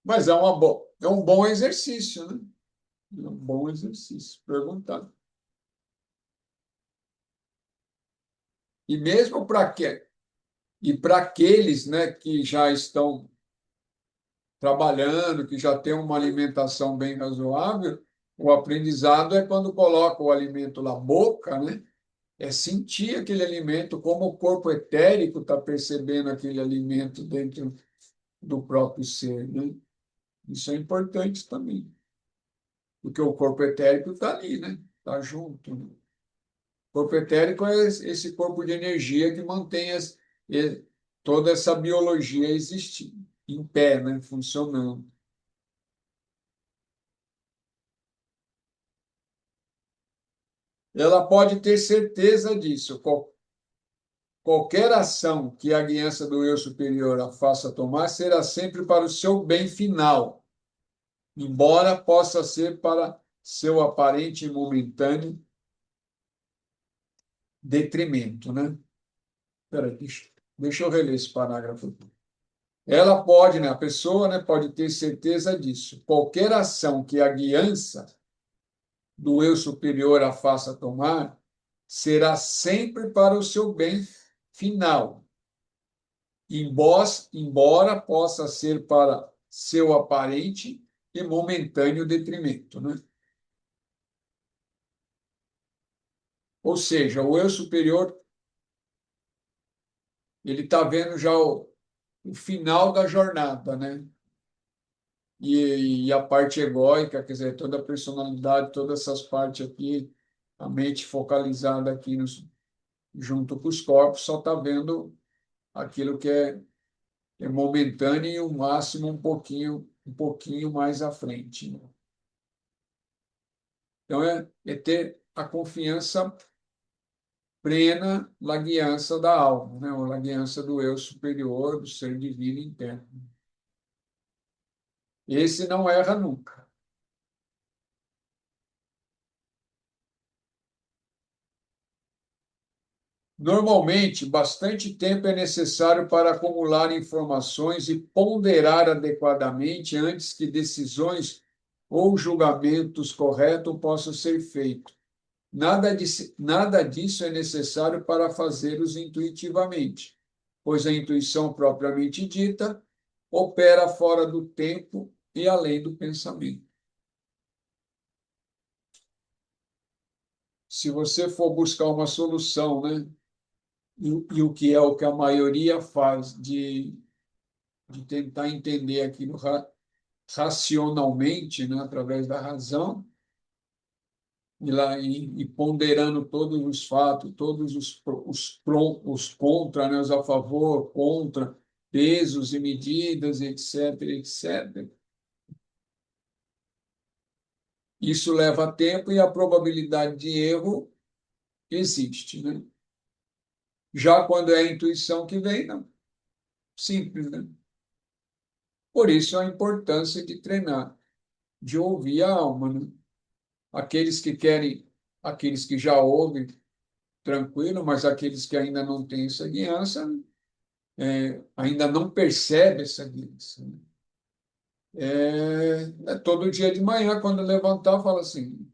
Mas é um bom exercício, né? É um bom exercício, perguntar. E mesmo para quê? E para aqueles, né, que já estão trabalhando, que já têm uma alimentação bem razoável, o aprendizado é quando coloca o alimento na boca, né? É sentir aquele alimento, como o corpo etérico está percebendo aquele alimento dentro do próprio ser, né? Isso é importante também, porque o corpo etérico está ali, né? Está junto, né? O corpo etérico é esse corpo de energia que mantém toda essa biologia existindo, em pé, né? Funcionando. Ela pode ter certeza disso. Qualquer ação que a guiança do eu superior a faça tomar será sempre para o seu bem final, embora possa ser para seu aparente e momentâneo detrimento, né? Peraí, deixa eu reler esse parágrafo. Ela pode, né, a pessoa, né, pode ter certeza disso. Qualquer ação que a guiança do eu superior a faça tomar será sempre para o seu bem final, embora possa ser para seu aparente e momentâneo detrimento, né? Ou seja, o eu superior ele está vendo já o final da jornada, né? E a parte egóica, quer dizer, toda a personalidade, todas essas partes aqui, a mente focalizada aqui junto com os corpos, só está vendo aquilo que é momentâneo e o máximo um pouquinho mais à frente, né? Então, é ter a confiança plena na guiança da alma, né? Ou na guiança do eu superior, do ser divino interno. Esse não erra nunca. Normalmente, bastante tempo é necessário para acumular informações e ponderar adequadamente antes que decisões ou julgamentos corretos possam ser feitos. Nada disso é necessário para fazê-los intuitivamente, pois a intuição propriamente dita opera fora do tempo e além do pensamento. Se você for buscar uma solução, né, e o que é o que a maioria faz de tentar entender aquilo racionalmente, né, através da razão, e ponderando todos os fatos, todos os contra, né, os a favor, contra, pesos e medidas, etc., etc. Isso leva tempo e a probabilidade de erro existe, né? Já quando é a intuição que vem, não. Simples, né? Por isso a importância de treinar, de ouvir a alma, né? Aqueles que querem, aqueles que já ouvem, tranquilo, mas aqueles que ainda não têm essa guiança, ainda não percebem essa guiança, né? Todo dia de manhã, quando levantar, fala assim,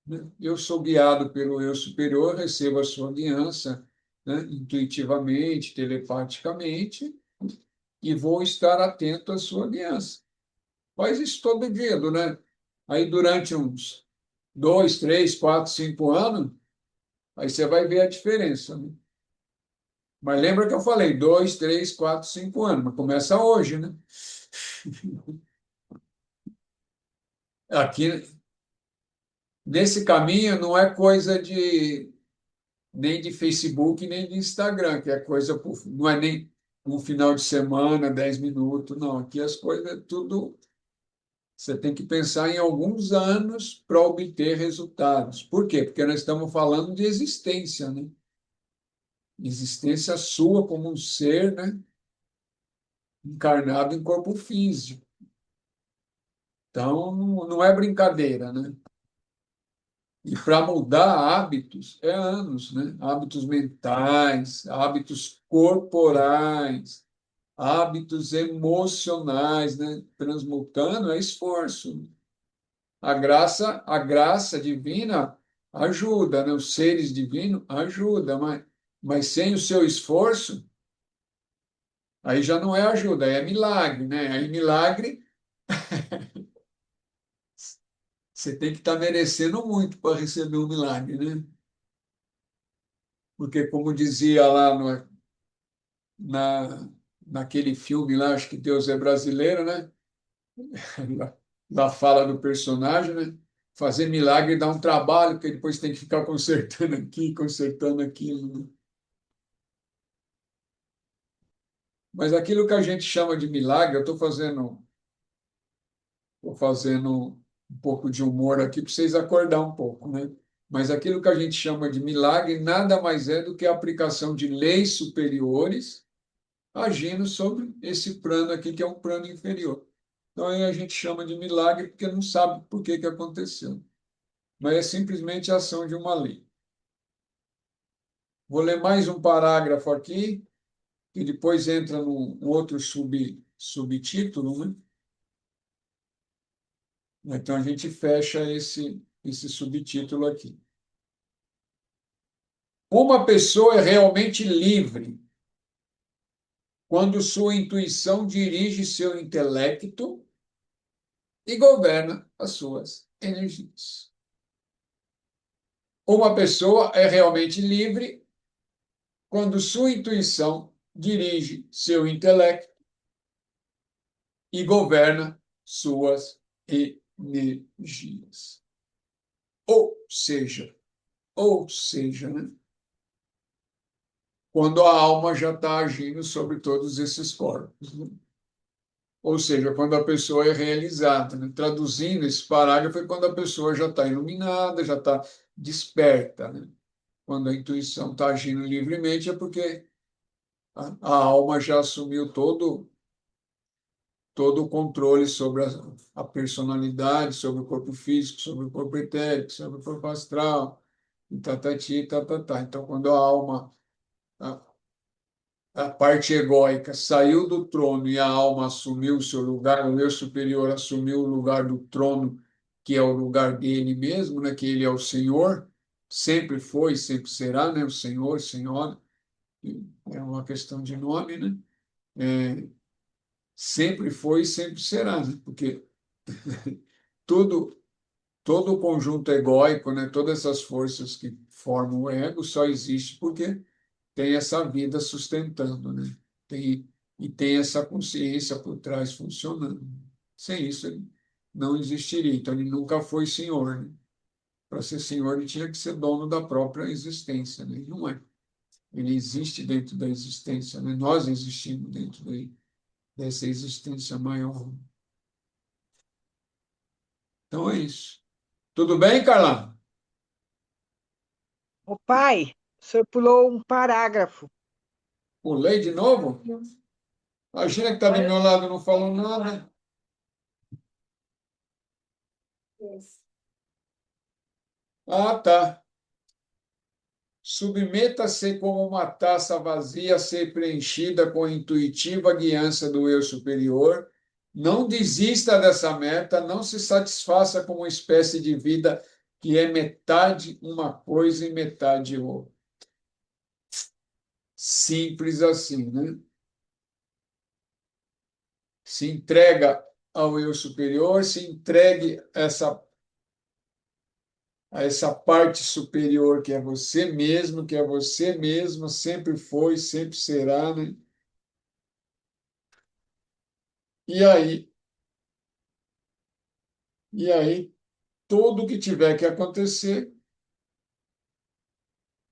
né? Eu sou guiado pelo eu superior, recebo a sua guiança, né? Intuitivamente, telepaticamente, e vou estar atento à sua guiança. Faz isso todo dia, né? Aí durante uns 2, 3, 4, 5 anos, aí você vai ver a diferença, né? Mas lembra que eu falei 2, 3, 4, 5 anos, mas começa hoje, né? Aqui, nesse caminho, não é coisa nem de Facebook, nem de Instagram, que é coisa, não é nem um final de semana, 10 minutos, não. Aqui as coisas, tudo, você tem que pensar em alguns anos para obter resultados. Por quê? Porque nós estamos falando de existência, né? Existência sua como um ser, né? Encarnado em corpo físico. Então, não é brincadeira, né? E para mudar hábitos é anos, né? Hábitos mentais, hábitos corporais, hábitos emocionais, né? Transmutando é esforço. A graça divina ajuda, né? Os seres divinos ajudam, mas sem o seu esforço, aí já não é ajuda, aí é milagre, né? Aí milagre, você tem que estar merecendo muito para receber um milagre, né? Porque, como dizia lá na, naquele filme lá, acho que Deus é brasileiro, né? Da fala do personagem, né? Fazer milagre dá um trabalho, porque depois tem que ficar consertando aqui, consertando aquilo, né? Mas aquilo que a gente chama de milagre, eu estou fazendo um pouco de humor aqui para vocês acordar um pouco, né? Mas aquilo que a gente chama de milagre nada mais é do que a aplicação de leis superiores agindo sobre esse plano aqui, que é um plano inferior. Então aí a gente chama de milagre porque não sabe por que que aconteceu. Mas é simplesmente a ação de uma lei. Vou ler mais um parágrafo aqui, que depois entra num outro subtítulo, né? Então a gente fecha esse subtítulo aqui. Uma pessoa é realmente livre quando sua intuição dirige seu intelecto e governa as suas energias. Uma pessoa é realmente livre quando sua intuição dirige seu intelecto e governa suas energias. Ou seja, né? Quando a alma já está agindo sobre todos esses corpos, né? Ou seja, quando a pessoa é realizada, né? Traduzindo esse parágrafo, é quando a pessoa já está iluminada, já está desperta, né? Quando a intuição está agindo livremente, é porque a alma já assumiu todo o controle sobre a personalidade, sobre o corpo físico, sobre o corpo etérico, sobre o corpo astral, e tatati, tatatá. Então, quando a alma, a, a parte egóica saiu do trono e a alma assumiu o seu lugar, o eu superior assumiu o lugar do trono, que é o lugar dele mesmo, né? Que ele é o Senhor, sempre foi, sempre será, né? O Senhor, Senhora, é uma questão de nome, né? É, sempre foi e sempre será, né? Porque tudo, todo o conjunto egóico, né? Todas essas forças que formam o ego só existe porque tem essa vida sustentando, né? E tem essa consciência por trás funcionando. Sem isso, ele não existiria. Então, ele nunca foi senhor, né? Para ser senhor, ele tinha que ser dono da própria existência, né? Ele não é. Ele existe dentro da existência, né? Nós existimos dentro dessa existência maior. Então, é isso. Tudo bem, Carla? Ô pai, o senhor pulou um parágrafo. Pulei de novo? Imagina que está do meu lado e não falou nada. Yes. Ah, tá. Submeta-se como uma taça vazia a ser preenchida com a intuitiva guiança do eu superior. Não desista dessa meta, não se satisfaça com uma espécie de vida que é metade uma coisa e metade outra. Simples assim, né? Se entrega ao eu superior, se entregue a essa parte superior que é você mesmo, que é você mesma, sempre foi, sempre será, né? E aí, e aí, tudo que tiver que acontecer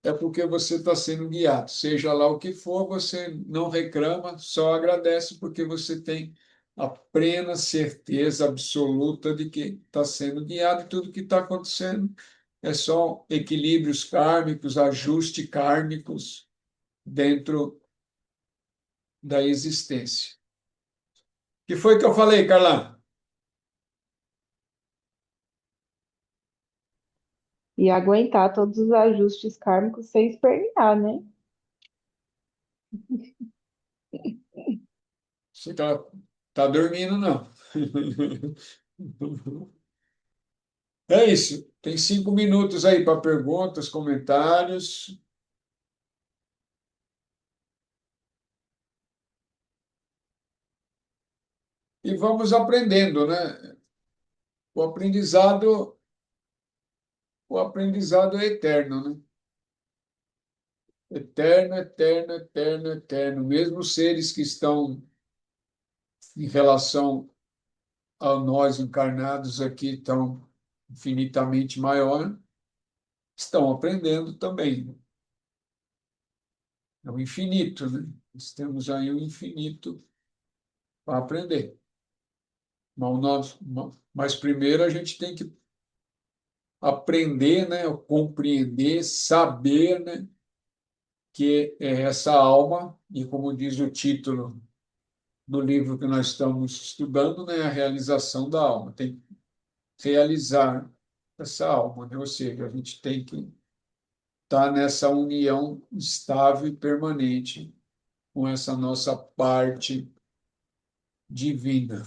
é porque você está sendo guiado. Seja lá o que for, você não reclama, só agradece porque você tem a plena certeza absoluta de que está sendo guiado e tudo que está acontecendo é só equilíbrios kármicos, ajustes kármicos dentro da existência. O que foi que eu falei, Carla? E aguentar todos os ajustes kármicos sem espernear, né? Você tá dormindo, não. É isso. Tem 5 minutos aí para perguntas, comentários. E vamos aprendendo, né? O aprendizado, o aprendizado é eterno, né? Eterno, eterno, eterno, eterno. Mesmo os seres que estão em relação a nós encarnados aqui estão infinitamente maior, estão aprendendo também. É o infinito, né? Nós temos aí o infinito para aprender. Mas primeiro a gente tem que aprender, né? Compreender, saber, né? Que é essa alma, e como diz o título do livro que nós estamos estudando, né? A realização da alma. Tem que realizar essa alma, né? Ou seja, a gente tem que estar nessa união estável e permanente com essa nossa parte divina.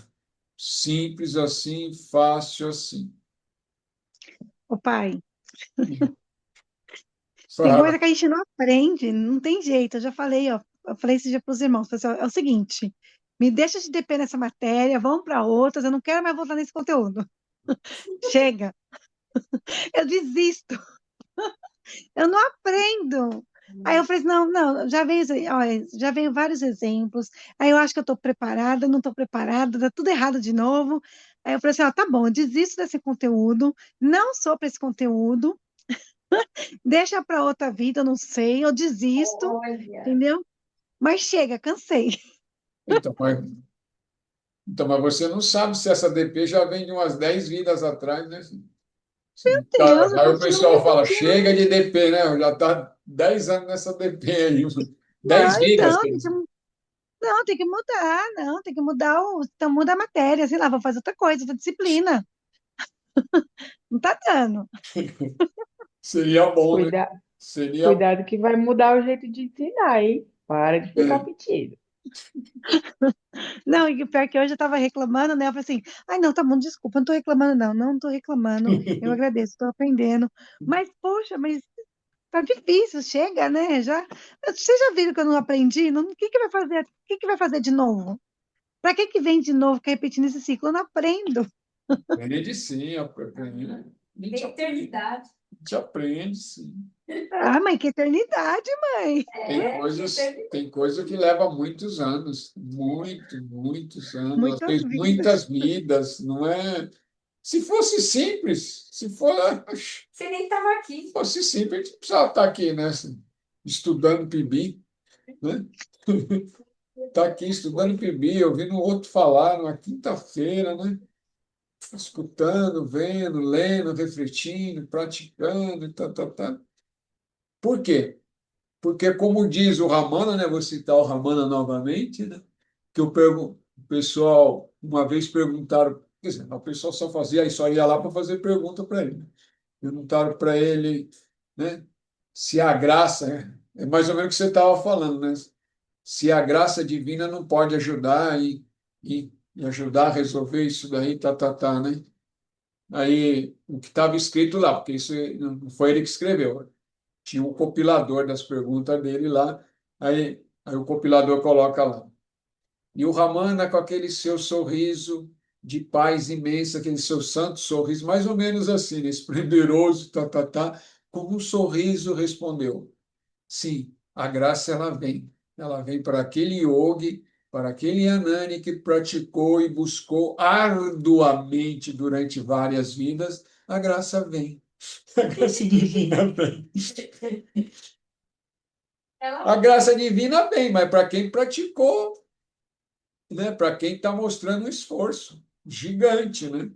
Simples assim, fácil assim. Ô, pai, tem Fala. coisa que a gente não aprende, não tem jeito. Eu já falei, ó, eu falei esse dia para os irmãos, pessoal, é o seguinte, me deixa de depender nessa matéria, vamos para outras, eu não quero mais voltar nesse conteúdo. Chega, eu desisto, eu não aprendo. Aí eu falei assim, não, não, olha, já veio vários exemplos, aí eu acho que eu estou preparada, não estou preparada, tá tudo errado de novo. Aí eu falei assim, ó, tá bom, eu desisto desse conteúdo, não sou para esse conteúdo, deixa para outra vida, eu não sei, eu desisto, Olha. entendeu? Mas chega, cansei. Então, mas você não sabe se essa DP já vem de umas 10 vidas atrás, né? Deus, eu Aí o continuo pessoal fala, repetindo. chega de DP, né? Já está 10 anos nessa DP aí. Não, 10 vidas, então, quer dizer. não, tem que mudar, não, tem que mudar então muda a matéria, sei lá, vou fazer outra coisa, outra disciplina. Não tá dando. Seria bom, né? Cuida... Seria. Cuidado que vai mudar o jeito de ensinar, hein? Para de ficar É, pedindo. Não, e o pior que hoje eu tava reclamando, né? Eu falei assim, ai, não, tá bom, desculpa, não tô reclamando, não, não tô reclamando, eu agradeço, tô aprendendo. Mas, poxa, mas tá difícil, chega, né? Vocês já viram que eu não aprendi? Não, o que que vai fazer? O que que vai fazer de novo? Pra que que vem de novo, ficar repetindo esse ciclo? Eu não aprendo. aprende sim, aprende. A gente aprende, a gente aprende, sim. Ah, mãe, que eternidade, mãe. Tem coisa que leva muitos anos, muitos anos, às Muitas vezes vidas. muitas vidas, não é? Se fosse simples, Você nem estava aqui. fosse simples, a gente não precisava estar aqui, né? Estudando PIBI, né? Está aqui estudando PIBI, ouvindo o outro falar numa quinta-feira, né? Escutando, vendo, lendo, refletindo, praticando, e tá. Por quê? Porque, como diz o Ramana, né? Vou citar o Ramana novamente, né? Que o pessoal, uma vez perguntaram, quer dizer, o pessoal só ia lá para fazer pergunta para ele, né? Perguntaram para ele, né? Se a graça, é mais ou menos o que você estava falando, né? Se a graça divina não pode ajudar e ajudar a resolver isso daí, né? Aí, o que estava escrito lá, porque isso não foi ele que escreveu, tinha um compilador das perguntas dele lá, aí o compilador coloca lá. E o Ramana, com aquele seu sorriso de paz imensa, aquele seu santo sorriso, mais ou menos assim, né? Esplendoroso, como um sorriso respondeu: sim, a graça ela vem. Ela vem para aquele yogi, para aquele Anani que praticou e buscou arduamente durante várias vidas, a graça vem. A graça divina vem. A graça divina vem, mas para quem praticou, né? Para quem está mostrando um esforço gigante, né?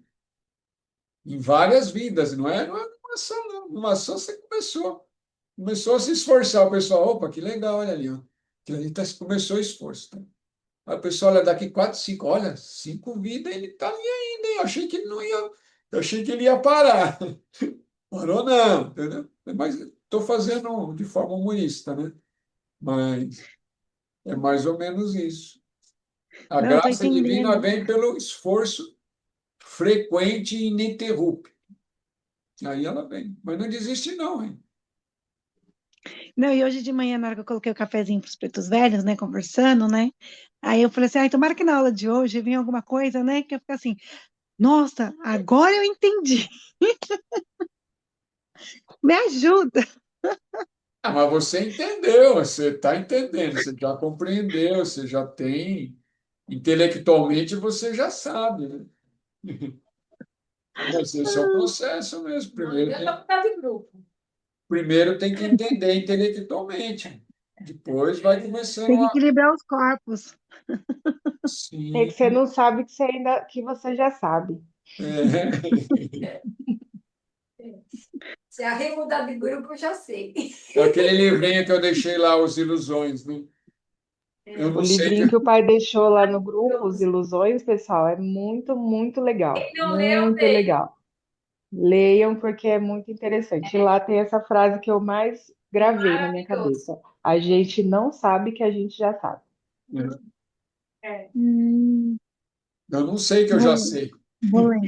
Em várias vidas, não é numa só, não. Numa só você começou a se esforçar. O pessoal, opa, que legal, olha ali, ó. Que ali começou o esforço. Tá? Aí o pessoal, olha, daqui 4, 5, olha, 5 vidas ele está ali ainda, hein? Eu achei que ele não ia, eu achei que ele ia parar. Parou não, entendeu? Mas estou fazendo de forma humorista, né? Mas é mais ou menos isso. A Não, eu tô graça divina entendendo. vem pelo esforço frequente e ininterrupto. Aí ela vem. Mas não desiste, não, hein? Não, e hoje de manhã, na hora que eu coloquei o cafezinho para os pretos velhos, né, conversando, né? Aí eu falei assim, ai, tomara que na aula de hoje venha alguma coisa, né? Que eu fique assim, nossa, agora eu entendi. Me ajuda. Ah, mas você entendeu, você está entendendo, você já compreendeu, você já tem, intelectualmente você já sabe, né? Mas esse é o processo mesmo. Eu tô por causa de grupo. Primeiro tem que entender intelectualmente. Depois vai Tem começando que a. equilibrar os corpos. É Sim, que você não sabe que que você já sabe. é. Se a Rê mudar de grupo, eu já sei. É aquele livrinho que eu deixei lá, Os Ilusões, né? Eu O não sei livrinho que. que o pai deixou lá no grupo, Os Ilusões, pessoal, é muito, muito legal. Quem não leu, Muito leia. legal. Leiam porque é muito interessante. E lá tem essa frase que eu mais gravei na minha Maravilhoso. cabeça. A gente não sabe que a gente já sabe. É. Hum, Eu não sei que eu vou já ler, sei. vou ler,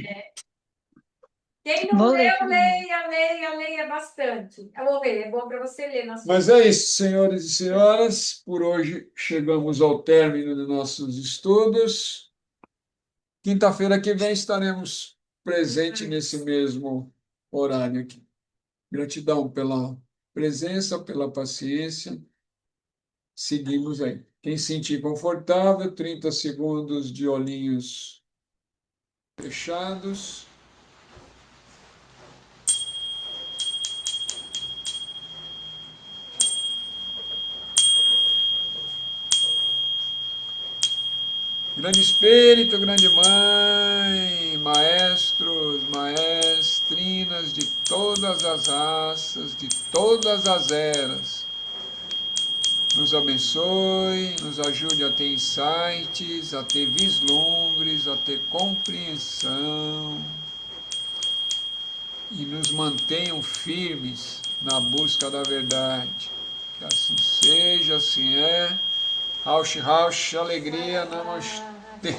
Quem não vou ler. leu, leia, leia, leia bastante. Eu vou ler, é bom para você ler na sua. Mas é isso, senhores e senhoras. Por hoje chegamos ao término dos nossos estudos. Quinta-feira que vem estaremos presentes nesse mesmo horário aqui. Gratidão pela presença, pela paciência. Seguimos aí. Quem se sentir confortável, 30 segundos de olhinhos fechados. Grande Espírito, grande Mãe, maestros, maestrinas de todas as raças, de todas as eras, nos abençoe, nos ajude a ter insights, a ter vislumbres, a ter compreensão e nos mantenham firmes na busca da verdade. Que assim seja, assim é. Rauch, Rauch, alegria, namastê.